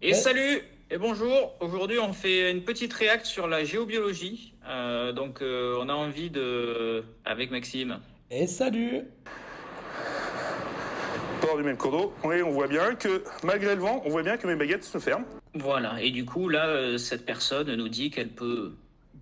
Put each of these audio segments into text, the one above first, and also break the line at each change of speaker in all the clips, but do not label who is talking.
Et
Eh,
salut et bonjour. Aujourd'hui, on fait une petite réact sur la géobiologie. On a envie avec Maxime.
salut!
Bord du même cours d'eau, et on voit bien que, malgré le vent, on voit bien que mes baguettes se ferment.
Voilà. Et du coup, là, cette personne nous dit qu'elle peut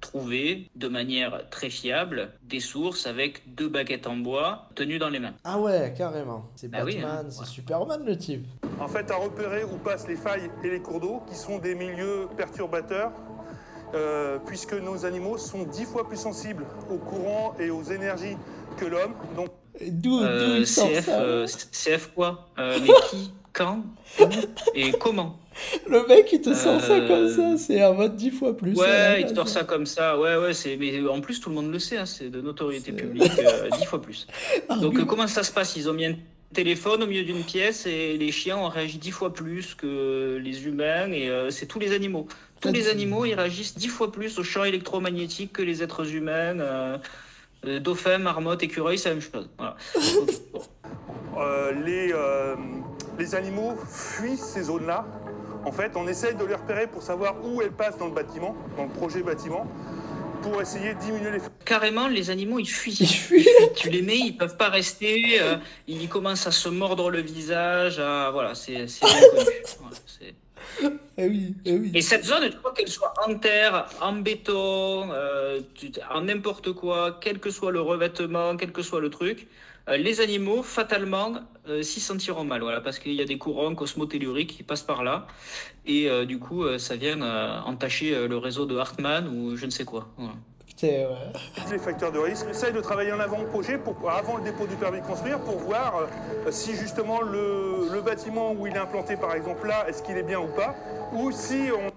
trouver de manière très fiable des sources avec deux baguettes en bois tenues dans les mains.
Ah ouais, carrément. C'est
Bah oui, hein.
Batman, c'est
Voilà.
Superman le type.
En fait, à repérer où passent les failles et les cours d'eau, qui sont des milieux perturbateurs, puisque nos animaux sont 10 fois plus sensibles aux courants et aux énergies que l'homme. Donc,
Et d'où il sort ça?
CF quoi? Mais qui, quand, où et comment?
Le mec il te sort ça comme ça,
Euh,
c'est en mode 10 fois plus à la
Ouais, il
base.
sort ça comme ça. Ouais, mais en plus, tout le monde le sait, hein, c'est de notoriété
C'est
publique, 10 fois plus.
argument.
Comment ça se passe? Ils ont mis un téléphone au milieu d'une pièce et les chiens ont réagi 10 fois plus que les humains et c'est tous les animaux.
En
Tous
fait,
les animaux, ils réagissent 10 fois plus aux champs électromagnétiques que les êtres humains. Dauphins, marmottes, écureuils, c'est la même chose. Voilà. Ok, bon.
euh, les, euh, les animaux fuient ces zones-là. En fait, on essaye de les repérer pour savoir où elles passent dans le bâtiment, dans le projet bâtiment, pour essayer de diminuer les...
Carrément, les animaux, ils fuient.
il fuit.
Tu les mets, ils peuvent pas rester. Ils commencent à se mordre le visage. Voilà, c'est bien connu. Voilà,
Eh oui, eh oui.
Et cette zone, tu vois qu'elle soit en terre, en béton, en n'importe quoi, quel que soit le revêtement, quel que soit le truc, les animaux, fatalement, s'y sentiront mal. Voilà, parce qu'il y a des courants cosmotelluriques qui passent par là. Et du coup, ça vient entacher le réseau de Hartmann ou je ne sais quoi. Voilà.
Putain, ouais.
Les facteurs de risque. On essaye de travailler en avant-projet, avant le dépôt du permis de construire, pour voir si justement le bâtiment où il est implanté, par exemple là, est-ce qu'il est bien ou pas, ou si on...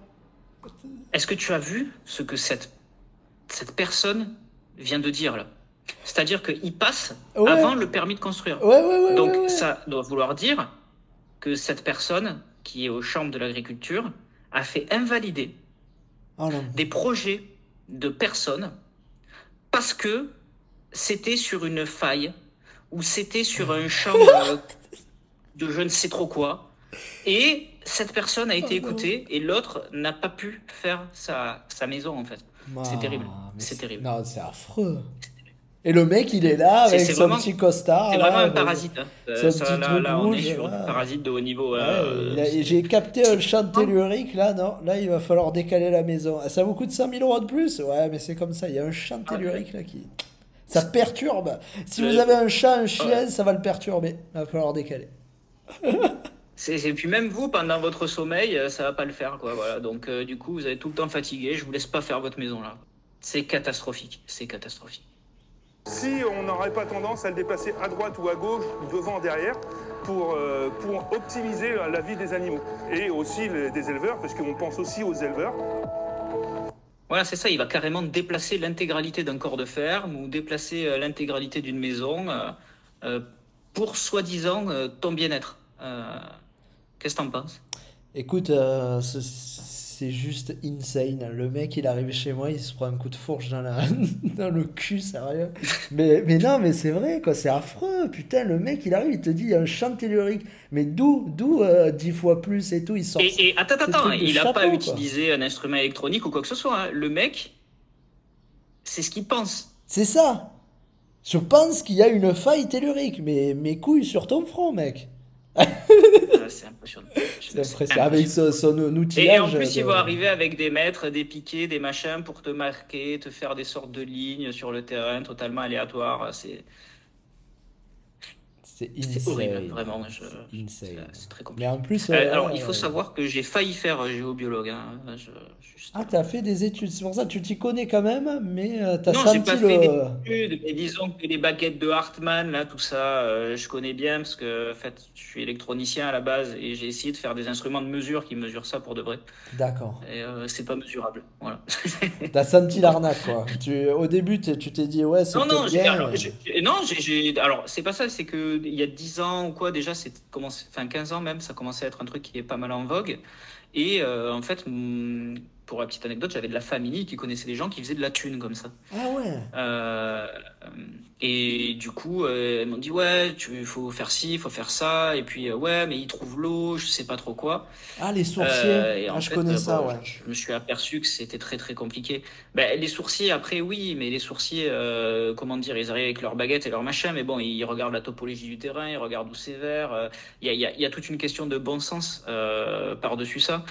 Est-ce que tu as vu ce que cette personne vient de dire là? C'est-à-dire qu'il passe avant
Ouais,
le permis de construire. Donc
ouais.
ça doit vouloir dire que cette personne qui est aux chambres de l'agriculture a fait invalider
Oh non.
des projets de personnes parce que c'était sur une faille ou c'était sur un champ de je ne sais trop quoi. Et cette personne a
Oh
été
non.
écoutée et l'autre n'a pas pu faire sa maison en fait. C'est terrible.
Ah, mais
C'est terrible.
non, c'est affreux. Et le mec, il est là avec
C'est
son
vraiment,
petit costard,
c'est vraiment
là,
un
avec
parasite, hein.
son
Ça,
petit truc
là, on est
rouge,
sur du
là.
parasite de haut niveau.
Ouais,
C'est
j'ai capté le champ
typiquement.
tellurique, là, non, là, il va falloir décaler la maison. Ah, ça vous coûte 100 000 € de plus? Ouais, mais c'est comme ça, il y a un champ tellurique, là, qui... Ça perturbe. Si vous
Le,
avez un chat, un
ouais.
chien, ça va le perturber. Il va falloir décaler.
Et puis même vous, pendant votre sommeil, ça va pas le faire, quoi. Voilà. Donc du coup, vous allez tout le temps fatigué. Je vous laisse pas faire votre maison là. C'est catastrophique. C'est catastrophique.
Si on n'aurait pas tendance à le déplacer à droite ou à gauche, devant, derrière, pour optimiser la vie des animaux. Et aussi des éleveurs, parce qu'on pense aussi aux éleveurs.
Voilà, c'est ça. Il va carrément déplacer l'intégralité d'un corps de ferme ou déplacer l'intégralité d'une maison euh, pour soi-disant ton bien-être. Qu'est-ce que t'en penses?
Écoute, c'est juste insane. Le mec, il arrive chez moi, il se prend un coup de fourche dans, dans le cul, sérieux. Mais non, mais c'est vrai, quoi, c'est affreux. Putain, le mec, il arrive, il te dit, il y a un champ tellurique. Mais d'où 10 fois plus et tout, il sort
Et
ces
attends,
trucs de
il n'a pas
chapeau, quoi.
utilisé un instrument électronique ou quoi que ce soit, hein. Le mec, c'est ce qu'il pense.
C'est ça. Je pense qu'il y a une faille tellurique, mais mes couilles sur ton front, mec.
C'est impressionnant.
C'est
C'est
impressionnant. Avec
impressionnant.
son
Et en
outillage
plus, il
de...
va arriver avec des mètres, des piquets, des machins pour te marquer, te faire des sortes de lignes sur le terrain totalement aléatoires.
C'est
C'est horrible,
insane.
vraiment.
C'est insane.
C'est très
Mais en
compliqué.
plus,
Alors, il
ouais,
faut savoir que j'ai failli faire géobiologue, hein. Juste,
ah, t'as fait des études, c'est pour ça que tu t'y connais quand même, mais t'as
Non, j'ai
senti
pas fait
le...
d'études, mais disons que les baguettes de Hartmann, là, tout ça, je connais bien parce que, en fait, je suis électronicien à la base et j'ai essayé de faire des instruments de mesure qui mesurent ça pour de vrai.
D'accord.
Et c'est pas mesurable. Voilà.
T'as senti l'arnaque, quoi. Au début, tu t'es dit, ouais, c'est
Non,
peut-être
non,
bien.
non, alors, c'est pas ça, c'est que il y a 10 ans ou quoi, déjà, enfin 15 ans même, ça commençait à être un truc qui est pas mal en vogue. Et en fait, pour la petite anecdote, j'avais de la famille qui connaissait des gens qui faisaient de la thune comme ça.
Ah ouais.
Euh, et du coup, ils m'ont dit, ouais, faut faire ci, faut faire ça. Et puis, ouais, mais ils trouvent l'eau, je sais pas trop quoi.
Ah, les sourciers.
Et
Ah,
en
je
fait,
connais ça,
bon,
ouais.
je me suis aperçu que c'était très très compliqué. Ben, les sourciers, après, oui, mais les sourciers, comment dire, ils arrivent avec leurs baguettes et leurs machins, mais bon, ils regardent la topologie du terrain, ils regardent où c'est vert. Il y a toute une question de bon sens par-dessus ça.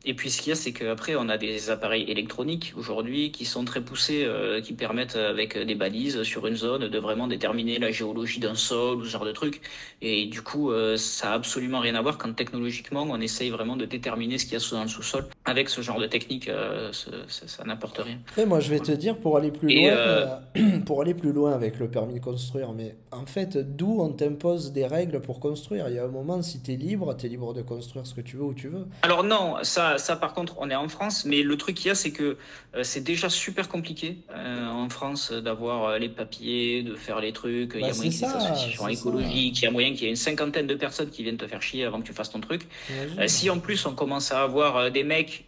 Et puis ce qu'il y a, c'est qu'après, on a des appareils électroniques aujourd'hui qui sont très poussés, qui permettent avec des balises sur une zone de vraiment déterminer la géologie d'un sol ou ce genre de truc. Et du coup, ça a absolument rien à voir quand technologiquement, on essaye vraiment de déterminer ce qu'il y a dans le sous-sol. Avec ce genre de technique, ça n'apporte rien.
Après, moi, je vais te dire, pour aller plus
Et
loin, pour aller plus loin avec le permis de construire, mais en fait, d'où on t'impose des règles pour construire? Il y a un moment, si t'es libre de construire ce que tu veux où tu veux.
alors non, ça par contre, on est en France, mais le truc qu'il y a, c'est que c'est déjà super compliqué en France d'avoir les papiers, de faire les trucs. Il y
Bah,
a
c'est
moyen qu'il y ait des
ça,
associations
c'est ça.
écologiques, il y a moyen qu'il y ait une cinquantaine de personnes qui viennent te faire chier avant que tu fasses ton truc.
T'imagines?
Si en plus on commence à avoir des mecs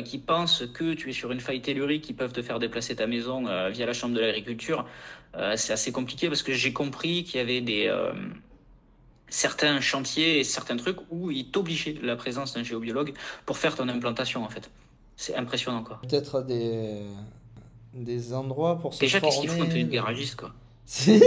qui pensent que tu es sur une faille tellurique, qui peuvent te faire déplacer ta maison via la Chambre de l'agriculture, c'est assez compliqué parce que j'ai compris qu'il y avait certains chantiers et certains trucs où ils t'obligeaient la présence d'un géobiologue pour faire ton implantation en fait. C'est impressionnant quoi.
Peut-être des endroits pour se
Déjà, qu'est-ce qu'ils font
former.
les garagistes quoi?
C'est-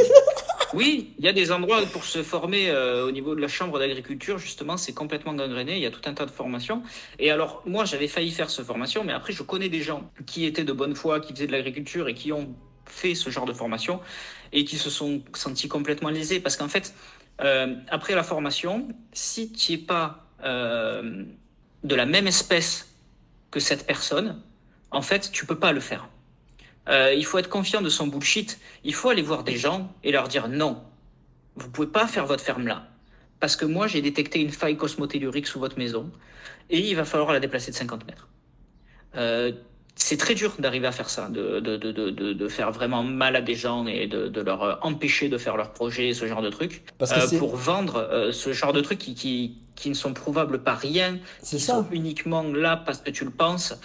Oui, il y a des endroits pour se former au niveau de la chambre d'agriculture, justement, c'est complètement gangréné, il y a tout un tas de formations. Et alors, moi, j'avais failli faire cette formation, mais après, je connais des gens qui étaient de bonne foi, qui faisaient de l'agriculture et qui ont fait ce genre de formation et qui se sont sentis complètement lésés parce qu'en fait, après la formation, si tu n'es pas de la même espèce que cette personne, en fait, tu peux pas le faire. Il faut être confiant de son bullshit. Il faut aller voir des gens et leur dire non, vous pouvez pas faire votre ferme là. Parce que moi, j'ai détecté une faille cosmotellurique sous votre maison et il va falloir la déplacer de 50 mètres. C'est très dur d'arriver à faire ça, de faire vraiment mal à des gens et de leur empêcher de faire leur projet, ce genre de trucs.
Parce que
Pour vendre ce genre de trucs qui ne sont prouvables par rien,
c'est
qui
ça.
sont uniquement là parce que tu le penses.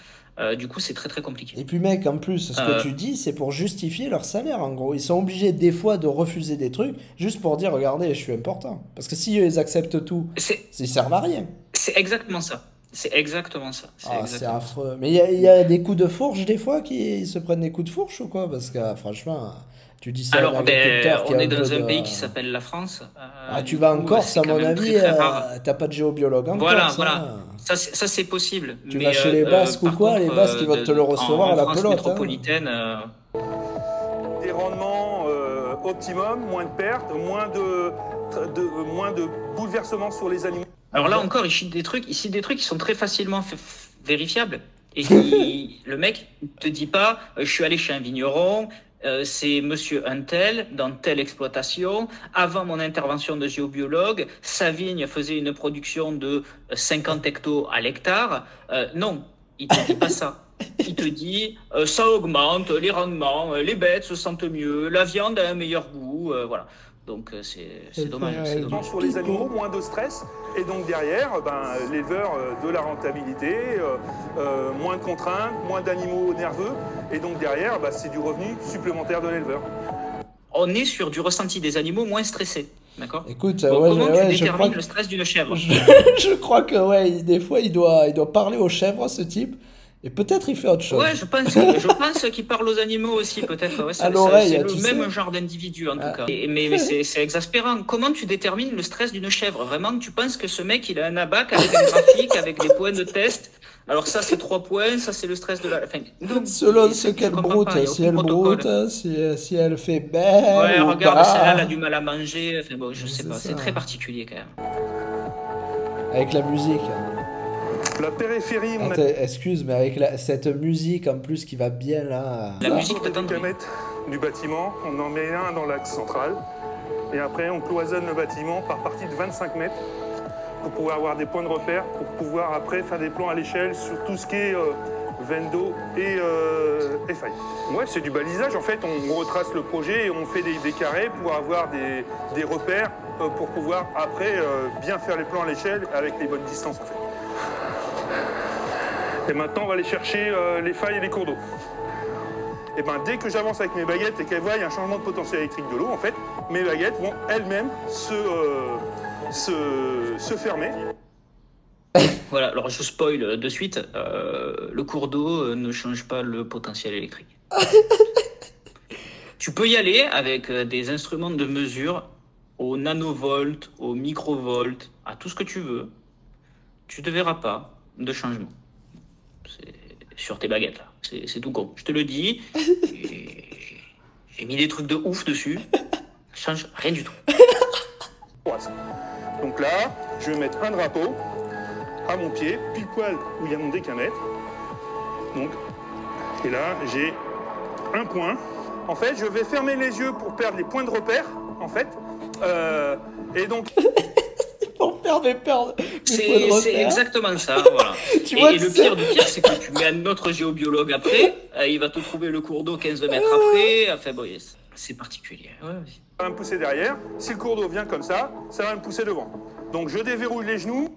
Du coup, c'est très très compliqué.
Et puis mec, en plus, ce que
Euh,
tu dis, c'est pour justifier leur salaire, en gros. Ils sont obligés des fois de refuser des trucs juste pour dire, regardez, je suis important. Parce que si ils acceptent tout,
c'est
ils servent à rien.
c'est exactement ça. C'est exactement ça. C'est
Ah, c'est
exactement ça.
affreux. Mais il y a des coups de fourche des fois qui se prennent des coups de fourche ou quoi? Parce que franchement, tu dis ça à un
Alors, ben,
agriculteur qui
on
a
est
un peu
dans un
de...
pays qui s'appelle la France.
Ah, tu
Du
vas en
coup,
Corse,
c'est
à
quand
mon
même
avis,
très très rare.
t'as pas de géobiologue en
Voilà,
Corse,
voilà.
hein.
Ça c'est possible.
Tu
Mais
vas chez les Basques ou
par
quoi,
contre,
les Basques ils vont te le recevoir à la
France
pelote, hein.
métropolitaine,
Des rendements optimum, moins de pertes, moins de bouleversements sur les animaux.
alors là encore, il cite des trucs qui sont très facilement vérifiables. Et le mec te dit pas, je suis allé chez un vigneron, c'est monsieur Untel, dans telle exploitation, avant mon intervention de géobiologue, sa vigne faisait une production de 50 hectos à l'hectare. Non, il te dit pas ça. Il te dit, ça augmente les rendements, les bêtes se sentent mieux, la viande a un meilleur goût, voilà. Donc c'est dommage, c'est dommage.
Sur les animaux, moins de stress, et donc derrière, l'éleveur de la rentabilité, moins de contraintes, moins d'animaux nerveux, et donc derrière, c'est du revenu supplémentaire de l'éleveur.
On est sur du ressenti des animaux moins stressés, d'accord?
Écoute,
Bon,
ouais,
comment
ouais,
tu
je crois
détermines
que...
le stress d'une chèvre?
Je, je crois que, ouais, des fois, il doit parler aux chèvres, ce type, et peut-être il fait autre chose.
Ouais, je pense qu'il parle aux animaux aussi, peut-être. Ouais,
À l'oreille,
c'est
tu
le
sais.
même genre d'individu, en
Ah.
tout cas. Mais c'est exaspérant. Comment tu détermines le stress d'une chèvre? Vraiment, tu penses que ce mec, il a un abac avec un graphique, avec des points de test. Alors ça, c'est 3 points, ça, c'est le stress de la... Enfin, donc,
Selon ce
je
qu'elle
comprends
broute,
pas, il y a
si
aucun
elle
protocole.
broute, si elle fait ben
Ouais,
ou
regarde,
bah,
celle-là, elle a du mal à manger. Enfin bon, je sais
C'est
pas,
ça.
c'est très particulier quand même.
avec la musique.
La périphérie, on a
Attends, excuse, mais avec cette musique en plus qui va bien là.
La musique
des
t'attend.
kilomètres du bâtiment, on en met un dans l'axe central, et après on cloisonne le bâtiment par partie de 25 mètres pour pouvoir avoir des points de repère, pour pouvoir après faire des plans à l'échelle sur tout ce qui est veine d'eau et faille. Ouais, c'est du balisage, en fait, on retrace le projet et on fait des carrés pour avoir des repères pour pouvoir après bien faire les plans à l'échelle avec les bonnes distances en fait. Et maintenant, on va aller chercher les failles et les cours d'eau. Et ben, dès que j'avance avec mes baguettes et qu'elles voient un changement de potentiel électrique de l'eau, en fait, mes baguettes vont elles-mêmes se fermer.
Voilà, alors je spoil de suite, le cours d'eau ne change pas le potentiel électrique. Tu peux y aller avec des instruments de mesure au nanovolt, au microvolt, à tout ce que tu veux. Tu ne verras pas de changement. C'est sur tes baguettes, là. C'est tout con. Je te le dis. J'ai mis des trucs de ouf dessus. Ça change rien du tout.
Donc là, je vais mettre un drapeau à mon pied, pile poil où il y a mon décamètre. Donc, et là, j'ai un point. En fait, je vais fermer les yeux pour perdre les points de repère, en fait. Et donc...
Pour perdre les points de
C'est
repère.
exactement ça, voilà.
Tu vois,
Et le pire du pire, c'est que tu mets un autre géobiologue après, il va te trouver le cours d'eau 15 mètres après. Enfin bon, c'est particulier. Ouais, oui.
Ça va me pousser derrière. Si le cours d'eau vient comme ça va me pousser devant. Donc je déverrouille les genoux.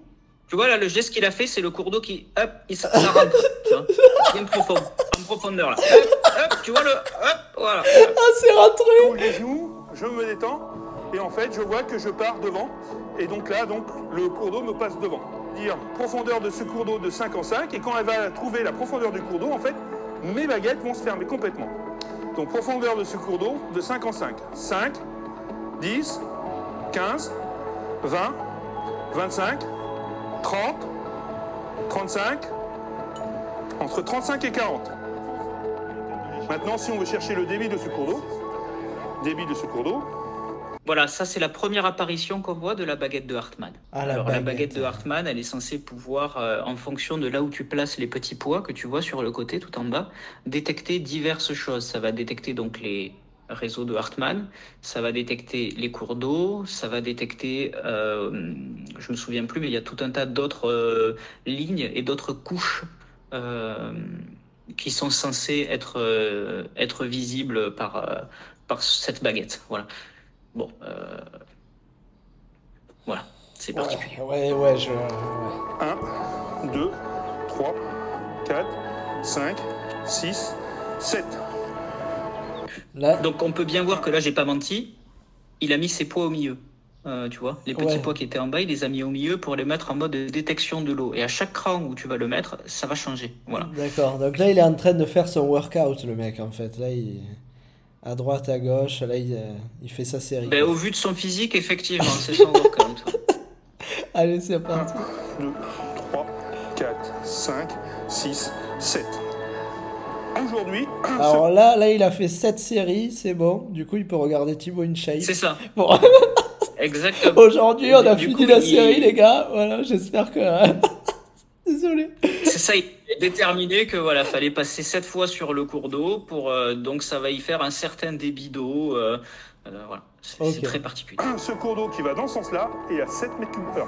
Tu vois, là, le geste qu'il a fait, c'est le cours d'eau qui, hop, ça rentre. Tu vois, bien profond, en profondeur, là. Hop, tu vois le, hop, voilà.
Ah, c'est rentré.
Je roule les genoux, je me détends. Et en fait, je vois que je pars devant. Et donc là, le cours d'eau me passe devant. Dire profondeur de ce cours d'eau de 5 en 5. Et quand elle va trouver la profondeur du cours d'eau, en fait, mes baguettes vont se fermer complètement. Donc profondeur de ce cours d'eau de 5 en 5. 5, 10, 15, 20, 25, 30, 35, entre 35 et 40. Maintenant, si on veut chercher le débit de ce cours d'eau,
Voilà, ça c'est la première apparition qu'on voit de la baguette de Hartmann.
Ah,
Alors la baguette de Hartmann, elle est censée pouvoir, en fonction de là où tu places les petits pois que tu vois sur le côté tout en bas, détecter diverses choses. Ça va détecter donc les réseaux de Hartmann, ça va détecter les cours d'eau, ça va détecter, je me souviens plus, mais il y a tout un tas d'autres lignes et d'autres couches qui sont censées être visibles par cette baguette. Voilà. Bon, voilà, c'est particulier.
Ouais,
1, 2, 3, 4, 5, 6, 7.
Là,
Donc on peut bien voir que là, j'ai pas menti, il a mis ses pois au milieu. Tu vois, les petits pois qui étaient en bas, il les a mis au milieu pour les mettre en mode détection de l'eau. Et à chaque cran où tu vas le mettre, ça va changer. Voilà.
d'accord. Donc là, il est en train de faire son workout, le mec, en fait. Là, il... à droite, à gauche, là, il fait sa série.
Ben, au vu de son physique, effectivement, c'est son workout.
Allez, c'est parti.
1, 2, 3, 4, 5, 6, 7. Aujourd'hui,
Alors là, il a fait 7 séries, c'est bon. Du coup, il peut regarder Thibaut InShape.
C'est ça,
Bon.
exactement.
Aujourd'hui, on a
Du
fini
coup,
la série, les gars. Voilà, j'espère que... Désolé.
C'est ça, il est déterminé que voilà, fallait passer 7 fois sur le cours d'eau pour donc ça va y faire un certain débit d'eau. Voilà, c'est très particulier.
ce cours d'eau qui va dans ce sens-là est à 7 mètres cubes heure.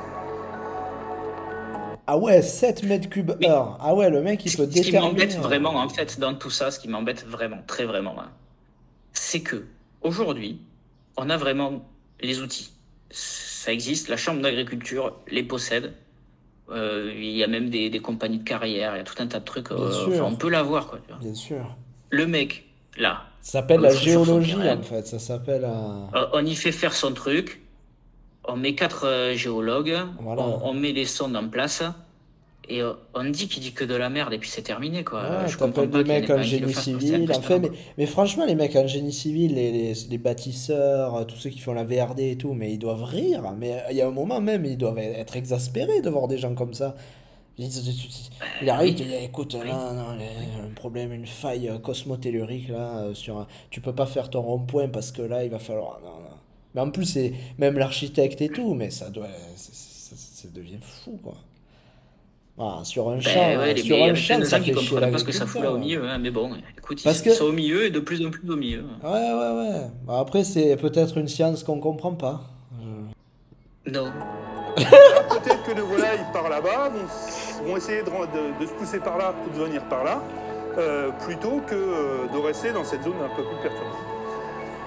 Ah ouais, 7 mètres cubes heure. Ah ouais, le mec, il peut
Ce qui
déterminer...
m'embête vraiment, en fait, dans tout ça, ce qui m'embête vraiment, très vraiment, hein, c'est que aujourd'hui, on a vraiment les outils. Ça existe, la Chambre d'agriculture les possède. Il y a même des compagnies de carrière, il y a tout un tas de trucs.
sûr.
On peut l'avoir, quoi. Tu vois.
Bien sûr.
Le mec, là,
Ça s'appelle
on
la
le fout sur son
géologie,
terrain.
en fait. Ça s'appelle...
On y fait faire son truc. On met 4 géologues.
Voilà.
On met les sondes en place. Et on dit qu'il dit que de la merde et puis c'est terminé, quoi.
Ouais,
Je comprends
t'appelles
pas
des
qu'il y en ait
mecs
pas
en
un qui le
génie
fasse, quoi. C'est
civil. En fait,
impressionnant.
mais franchement, les mecs en génie civil, les bâtisseurs, tous ceux qui font la VRD et tout, mais ils doivent rire. Mais il y a un moment même, ils doivent être exaspérés de voir des gens comme ça. Il arrive, il dit, écoute,
Oui.
là, non, il y a un problème, une faille cosmotellurique, là, tu peux pas faire ton rond-point parce que là, il va falloir... Non, non. Mais en plus, c'est même l'architecte et tout, mais ça devient fou, quoi. Voilà, sur un champ,
Ouais,
sur
mais il y
un
a
champ,
plein de
ça
gens qui
fait chier
comprennent pas ce que ça fout là au
l'agriculteur.
milieu, hein. Mais bon, écoute,
Parce
ils
que...
sont au milieu et de plus en plus au milieu.
Ouais. Bah, après, c'est peut-être une science qu'on comprend pas.
Non.
Là, peut-être que les volailles par là-bas vont essayer de se pousser par là ou de venir par là, plutôt que de rester dans cette zone un peu plus perturbée.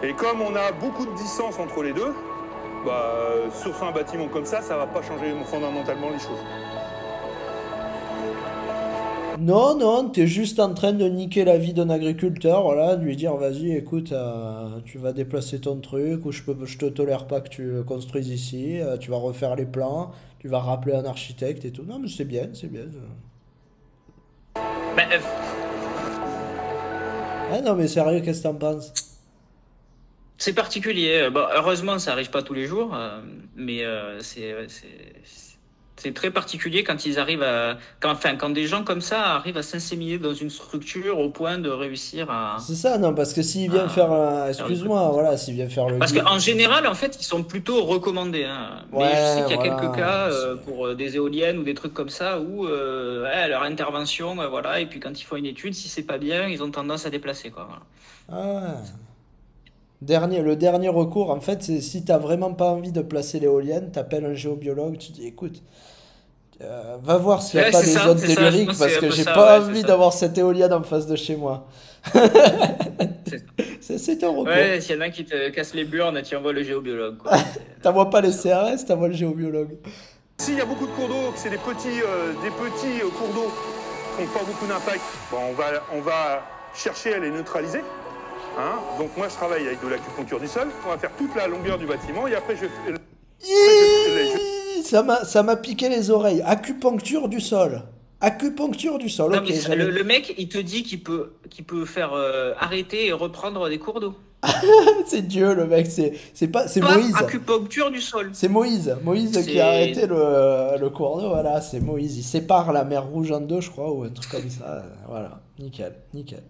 Et comme on a beaucoup de distance entre les deux, bah, sur un bâtiment comme ça va pas changer fondamentalement les choses.
Non, non, t'es juste en train de niquer la vie d'un agriculteur, voilà, de lui dire, vas-y, écoute, tu vas déplacer ton truc, ou je te tolère pas que tu construises ici, tu vas refaire les plans, tu vas rappeler un architecte et tout. Non, mais c'est bien, c'est bien.
Ben,
Ah non, mais sérieux, qu'est-ce que t'en penses?
c'est particulier. Bon, heureusement, ça arrive pas tous les jours, mais c'est très particulier quand ils arrivent quand des gens comme ça arrivent à s'inséminer dans une structure au point de réussir
C'est ça, non, parce que s'il vient faire,
faire des trucs
excuse-moi,
comme ça.
voilà, s'il vient faire le
Parce
guide.
qu'en général, en fait, ils sont plutôt recommandés, hein. Mais je sais
Ouais,
qu'il y a quelques
voilà.
cas pour des éoliennes ou des trucs comme ça où ouais, leur intervention, voilà, et puis quand ils font une étude, si c'est pas bien, ils ont tendance à déplacer, quoi. Voilà.
Ah ouais. Le dernier recours, en fait, c'est si t'as vraiment pas envie de placer l'éolienne, t'appelles un géobiologue, tu dis, écoute, va voir s'il n'y a
Ouais,
pas des zones
c'est ça, je
telluriques
pense que
parce
c'est un
que
peu
j'ai
ça,
pas
ouais, c'est
envie
ça.
d'avoir cette éolienne en face de chez moi.
C'est ça.
C'est un recours.
Ouais, s'il y en a qui te cassent les burnes, tu envoies le géobiologue, quoi.
T'envoies pas les CRS, t'envoies le géobiologue.
S'il y a beaucoup de cours d'eau, que c'est des petits cours d'eau qui n'ont pas beaucoup d'impact, bon, on va chercher à les neutraliser. Hein. Donc moi je travaille avec de l'acupuncture du sol. On va faire toute la longueur du bâtiment et après
Ça m'a piqué les oreilles. Acupuncture du sol. Acupuncture du sol,
Non,
ok,
mais
j'avais.
le mec, il te dit qu'il peut faire arrêter et reprendre des cours d'eau.
C'est Dieu, le mec, c'est pas, c'est
Par
Moïse.
acupuncture du sol.
C'est Moïse. Moïse qui a
C'est.
arrêté le cours d'eau, voilà, c'est Moïse. Il sépare la mer Rouge en deux, je crois, ou un truc comme ça. Voilà, nickel, nickel.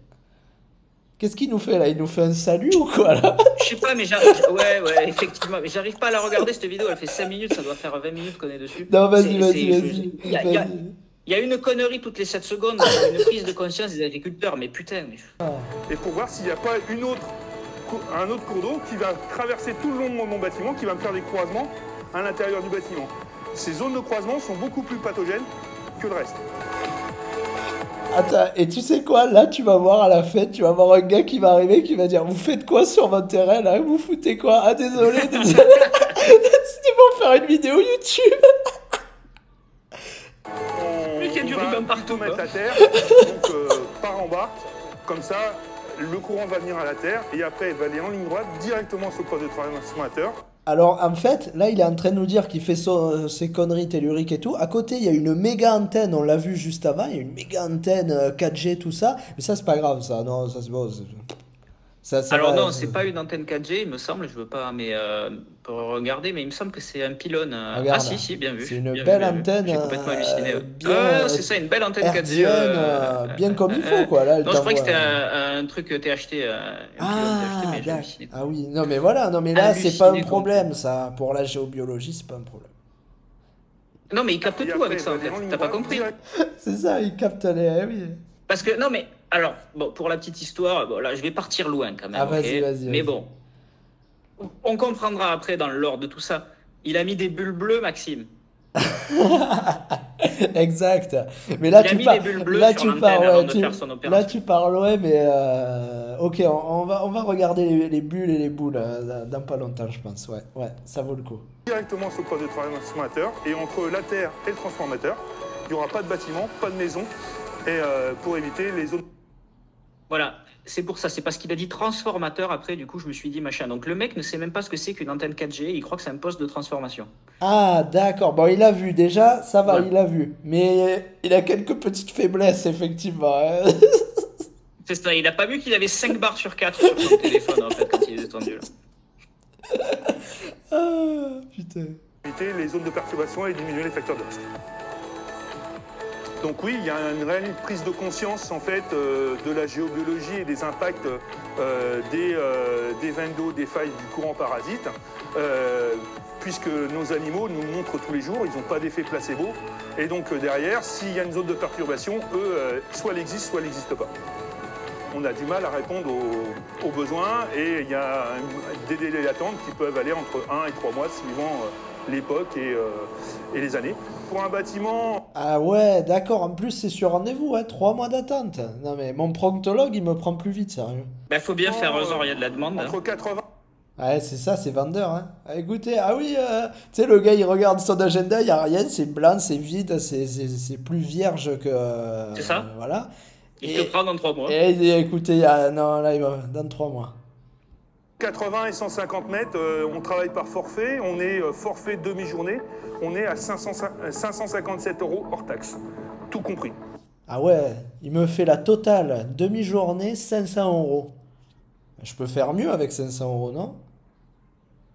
Qu'est-ce qu'il nous fait là? Il nous fait un salut ou quoi là?
Je sais pas, mais ouais, effectivement. Mais j'arrive pas à la regarder, cette vidéo. Elle fait 5 minutes, ça doit faire 20 minutes qu'on est dessus.
Non, vas-y,
C'est,
vas-y,
c'est, je-
vas-y.
Il y a, il y a-
Vas-y.
il y a une connerie toutes les 7 secondes, une prise de conscience des agriculteurs. Mais putain, mais.
et pour voir s'il n'y a pas un autre cours d'eau qui va traverser tout le long de mon bâtiment, qui va me faire des croisements à l'intérieur du bâtiment. Ces zones de croisement sont beaucoup plus pathogènes que le reste.
Attends, et tu sais quoi? Là, tu vas voir à la fête, tu vas voir un gars qui va arriver qui va dire: vous faites quoi sur votre terrain là? Vous foutez quoi? Ah, désolé, désolé. C'était pour faire une vidéo YouTube.
Mais qu'il y a du
va
ruban partout,
tout mettre
quoi.
à terre, donc par en bas, comme ça, le courant va venir à la terre et après il va aller en ligne droite directement sur le poste de transformateur.
Alors, en fait, là, il est en train de nous dire qu'il fait ses conneries telluriques et tout. À côté, il y a une méga antenne, on l'a vu juste avant. Il y a une méga antenne 4G, tout ça. Mais ça, c'est pas grave, ça. Non, ça, c'est bon. Ça
Alors
va.
non, c'est pas une antenne 4G, il me semble, je veux pas, mais pour regarder, mais il me semble que c'est un pylône. Ah
Regarde,
si, bien vu.
c'est une
Bien vu,
belle
bien vu.
antenne,
J'ai complètement halluciné. Ouais.
bien
Ouais, c'est ça, une belle antenne 4G.
hertzienne, bien comme il faut, quoi. Là, elle
Non, je croyais que
t'envoie.
c'était un truc THT, un pylône THT, mais j'ai
D'accord.
halluciné.
Ah oui, non, mais voilà. Non, mais là, c'est pas un
Halluciné
problème, ça. Pour la géobiologie, c'est pas un problème.
Non, mais il capte
Et
tout
après,
avec
il
ça,
va
en fait.
aller en ligne
T'as pas
droite
compris?
direct.
C'est ça, il capte les. Eh oui.
Parce que, non, mais, alors, bon, pour la petite histoire, bon, là, je vais partir loin quand même,
Ah,
ok.
vas-y, vas-y,
Mais
vas-y.
bon, on comprendra après dans l'ordre de tout ça. Il a mis des bulles bleues, Maxime.
Exact. Mais là,
Il a
tu
mis
pars.
des bulles bleues
Là,
sur
tu
l'antenne
pars,
avant
ouais.
de faire son
Là,
opération.
tu parles, ouais, mais. Ok, on va regarder les bulles et les boules dans pas longtemps, je pense. Ouais, ouais, ça vaut le coup.
Directement sur le poste de transformateur et entre la terre et le transformateur, il n'y aura pas de bâtiment, pas de maison et pour éviter les zones.
Voilà, c'est pour ça, c'est parce qu'il a dit transformateur après, du coup je me suis dit machin. Donc le mec ne sait même pas ce que c'est qu'une antenne 4G, il croit que c'est un poste de transformation.
Ah, d'accord. Bon, il a vu déjà, ça va,
Ouais.
il a vu. Mais il a quelques petites faiblesses, effectivement, hein.
C'est ça, il a pas vu qu'il avait 5 barres sur 4 sur son téléphone en fait quand il est descendu là.
Ah, putain.
Éviter les zones de perturbation et diminuer les facteurs de risque. Donc oui, il y a une réelle prise de conscience en fait de la géobiologie et des impacts des veines d'eau, des failles du courant parasite, puisque nos animaux nous montrent tous les jours, ils n'ont pas d'effet placebo, et donc derrière, s'il y a une zone de perturbation, eux, soit elle existe, soit elle n'existe pas. On a du mal à répondre aux besoins et il y a des délais d'attente qui peuvent aller entre 1 et 3 mois suivant l'époque et les années. Pour un bâtiment,
Ah ouais, d'accord. En plus, c'est sur rendez-vous, hein. 3 mois d'attente. Non, mais mon proctologue, il me prend plus vite, sérieux.
Bah faut bien faire genre il y a de la demande. Hein.
entre 80
Ouais, c'est ça, c'est vendeur, hein. Ah, écoutez, ah oui, tu sais, le gars, il regarde son agenda, il n'y a rien, c'est blanc, c'est vide, c'est plus vierge que...
C'est ça?
voilà.
Il te
Et,
prend dans 3 mois.
et il dit, écoutez, non, là, il va dans 3 mois.
80 et 150 mètres, on travaille par forfait, on est forfait demi-journée, on est à 557 € hors taxe, tout compris.
Ah ouais, il me fait la totale, demi-journée, 500 €. Je peux faire mieux avec 500 €, non?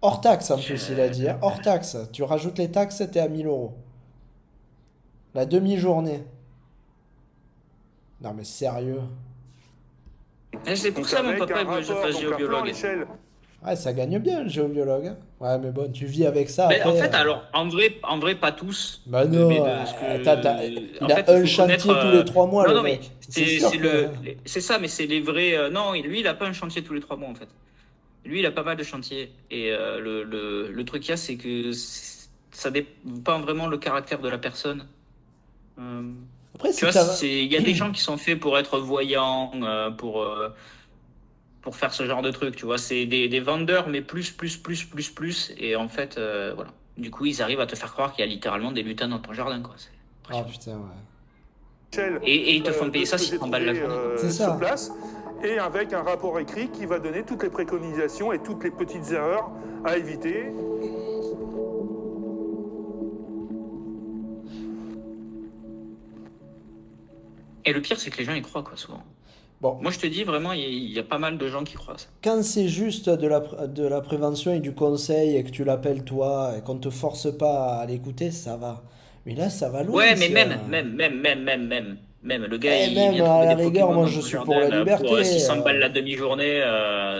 Hors taxe, en plus, il a dit, hein. Hors taxe. Tu rajoutes les taxes, t'es à 1 000 €. La demi-journée. Non, mais sérieux.
Et c'est pour
Donc
ça, mon
avec
papa,
un
il veut que je
rapport,
fasse
donc un plan à
géobiologue.
l'échelle.
Ouais, ça gagne bien, le géobiologue, hein. Ouais, mais bon, tu vis avec ça
Mais en
après.
fait, alors, en vrai, pas tous.
Bah
Mais
non,
de ce
il
en
a
fait, il
un
faut connaître.
chantier tous les 3 mois,
Non,
le
non, mais
mec. C'est
c'est
sûr
c'est
que...
c'est ça, mais c'est les vrais. Non, lui, il a pas un chantier tous les 3 mois, en fait. Lui, il a pas mal de chantiers. Et le truc qu'il y a, c'est que ça dépend vraiment le caractère de la personne. Euh,
Après,
Tu
si
vois,
t'as...
il y a des gens qui sont faits pour être voyants, pour faire ce genre de truc, tu vois. C'est des vendeurs, mais plus, plus, plus, plus, plus. Et en fait, voilà. Du coup, ils arrivent à te faire croire qu'il y a littéralement des lutins dans ton jardin, quoi. C'est
Oh
impressionnant.
putain, ouais.
Échelle,
Et ils te font
de
payer
ce
ça
que
si
j'ai
30 balles la
trouvé,
journée, quoi.
C'est ça.
sur place, et avec un rapport écrit qui va donner toutes les préconisations et toutes les petites erreurs à éviter.
Et le pire, c'est que les gens y croient, quoi, souvent.
Bon,
Moi, je te dis, vraiment, il y a pas mal de gens qui croient à ça.
quand c'est juste de la prévention et du conseil et que tu l'appelles toi et qu'on te force pas à l'écouter, ça va. Mais là, ça va loin,
Ouais, mais
c'est...
même, le gars,
Eh,
il
même,
vient
à
trouver
la
des
rigueur,
Pokémon
moi,
dans
je
ton
suis pour
jardin
la
pour
liberté.
600 balles la demi-journée,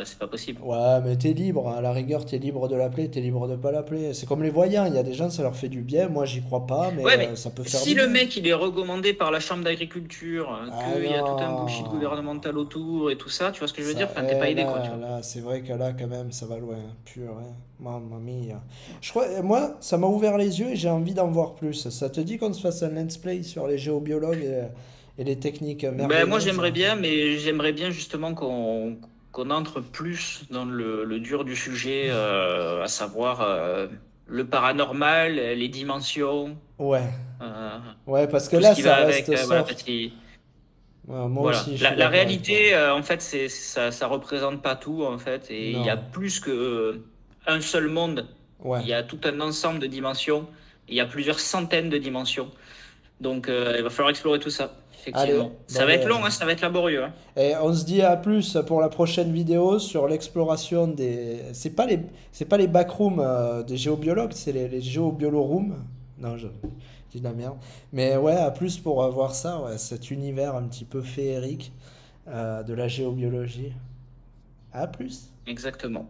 c'est pas possible.
Ouais, mais t'es libre, à la rigueur, t'es libre de l'appeler, t'es libre de pas l'appeler. C'est comme les voyants, il y a des gens, ça leur fait du bien, moi j'y crois pas, mais
Ouais, mais
ça peut faire
si
du
le
bien.
mec il est recommandé par la chambre d'agriculture,
Ah
qu'il y a tout un bullshit
non,
gouvernemental autour et tout ça, tu vois ce que je veux dire?
ça,
Enfin, t'es pas aidé, quoi, tu
là,
vois.
là, c'est vrai que là, quand même, ça va loin, pur, hein. Mamma mia. Je crois, moi, ça m'a ouvert les yeux et j'ai envie d'en voir plus. Ça te dit qu'on se fasse un let's play sur les géobiologues et les techniques
Ben, moi
merveilleuses?
j'aimerais bien, mais j'aimerais bien justement qu'on entre plus dans le dur du sujet, à savoir le paranormal, les dimensions,
Ouais,
euh,
ouais, parce que
tout ce
là,
qui
ça
va avec.
reste
Voilà,
soft. Ouais, moi
voilà.
aussi, je suis
La
d'accord avec toi.
réalité, en fait, ça représente pas tout, en fait, et il y a
Non,
plus que un seul monde.
ouais.
Il y a tout un ensemble de dimensions. Il y a plusieurs centaines de dimensions. Donc, il va falloir explorer tout ça,
Allez,
effectivement. Ça
bon
va être long,
ben,
hein, ça va être laborieux, hein.
et on se dit à plus pour la prochaine vidéo sur l'exploration des. C'est pas les backrooms des géobiologues, c'est les géobiolorooms. Non, je dis de la merde. Mais ouais, à plus pour voir ça, ouais, cet univers un petit peu féerique de la géobiologie. À plus.
Exactement.